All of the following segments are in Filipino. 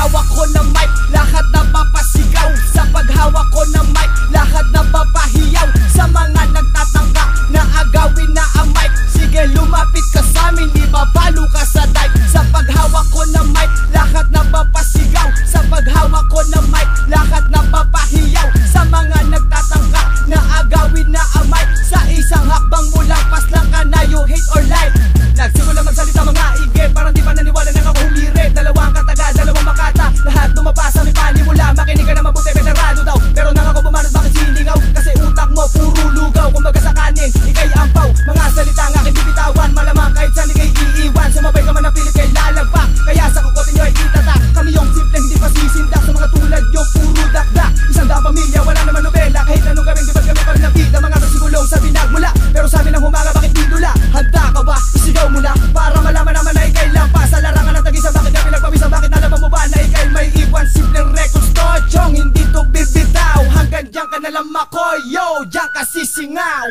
paghawak ko ng mic, lahat na papasigaw. Sa paghawak ko ng mic, lahat na papahiyaw. Sa mga nagtatangka na agawin na ang mic, sige lumapit ka sa amin, di babalo ka sa dike. Sa paghawak ko ng mic, lahat na papasigaw. Sa paghawak ko ng mic, lahat na papahiyaw. Sa mga nagtatangka na agawin na ang mic, sa isang hakbang mo lang, pas lang ka na, you hate or lie. Nagsimula magsalita mga igib, parang di pa naniwala na ako humirit. Dalawang kataga, dalawang makata, lahat dumabasa may panimula. Makinig ka na mabuti, venerado daw, pero nang ako bumanod bakit siningaw? Kasi utak mo puro lugaw, kumbaga sa kanin, ikay ampaw. Mga salita ang aking bibitawan, malamang kahit saan ikay iiwan. Sumabay ka man ang pilit kay lalagpak, kaya sa kukotin nyo ay itatak. Kami yung simple hindi pa sisindak, sa mga tulad yung puro dakdak. Isang daang pamilya, wala naman nobela, kahit anong gawin, di ba't kami pa rin nabida? Mga kasigulong sa binagmula, pero sa amin ang humaga, bakit didula? Handa ka ba? Isigaw mo na, para malaman naman na ikay lang pa. Sa larangan ng tagisa, bakit ka pinagpawisan? Bakit nalaman mo ba na ikay may iwan? Simpleng records to, chong, hindi to bibitaw. Hanggang diyan ka nalang makoyo, diyan ka sisingaw.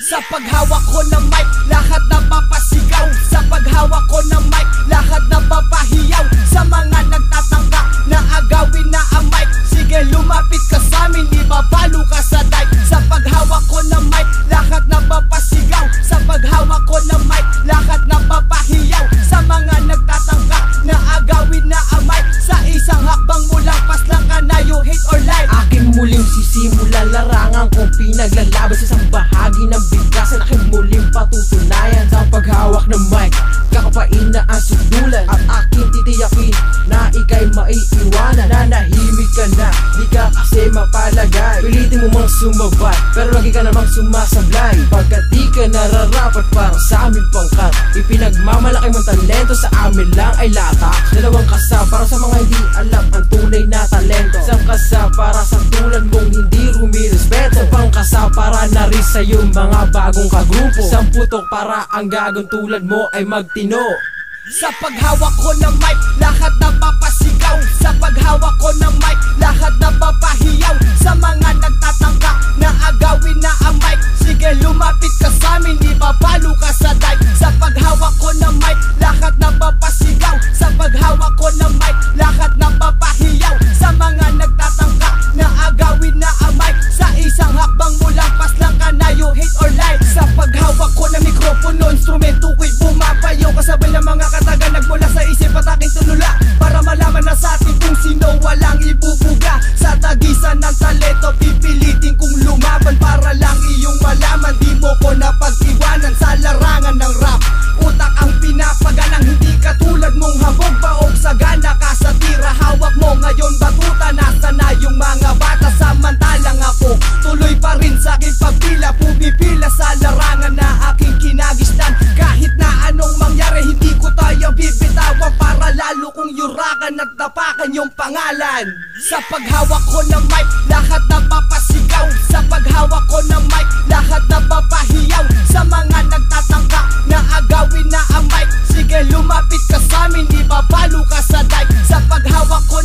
Sa paghawak ko ng mic, lahat na papasigaw. Sa paghawak ko ng mic, lahat na papahiyaw. Sa mga nagtatangka na agawin na ang mic, sige lumapit ka sa amin, di babalo ka sa dike. Sa paghawak ko ng mic, lahat na papasigaw. Sa paghawak ko ng mic, lahat na papahiyaw. Sa mga nagtatangka na agawin na ang mic, sa isang hakbang mo lang, pas lang ka na, you hate or lie. Aking muling sisimula, larangan kong pinaglalaban sa isang bahagi ng bigkasan. Aking muling patutunayan sa paghawak ng mic, kakapain na ang sudulan. At aking titiyakin na ikay maiiwanan. Nanahimik ka na, di ka kasi mapalagay. Pilitin mo mang sumabay, pero lagi ka namang sumasablay. Pagkat di ka nararapat para sa aming pangkat, ipinagmamalaki mong talento, sa amin lang ay latak. Dalawang kasa para sa mga hindi alam ang tunay na talento. Isang kasa para sa tulad mong hindi rumirespeto. Isang pangkasa para na rin sa iyong mga bagong kagrupo. Isang putok para ang gagong tulad mo ay magtino. Sa paghawak ko ng mic, lahat na papasigaw. Sa paghawak ko ng mic, lahat na papahiyaw. Sa mga nagtatangka na agawin na ang mic, sige lumapit ka sa amin, di babalo ka sa dike. Sa paghawak ko ng mic, lahat na papasigaw. Sa paghawak ko ng mic, lahat na papahiyaw. Sa mga nagtatangka na agawin na ang mic, sa isang hakbang mo lang, pas lang ka na, you hate or lie. Sa paghawak ko ng mikropono, instrumento ko'y bumabayo. Kasabay ng mga kataga nagmula sa isip at aking tunula, para malaman na sa atin kung sino walang ibubuga. Sa tagisan ng talento, pipilitin kong lumaban, para lang iyong malaman, di mo ko napag-iwanan. Sa larangan ng rap, utak ang pinapaganang, hindi katulad mong habog baog sagana ka sa tira. Hawak mo ngayon batuta, nasa na yung mga bata. Samantalang ako tuloy pa rin sa aking pagpila, pumipila sa larangan na aking kinagistan. Kahit na anong mangyari, hindi ko tayo bibitawan, para lalo kong yurakan at tapakan yung pangalan. Sa paghawak ko ng mic, lahat na papasigaw. Sa paghawak ko ng mic, lahat na papahiyaw. Sa mga nagtatangka na agawin na ang mic, sige lumapit ka sa amin, di babalo ka sa dike. Sa paghawak ko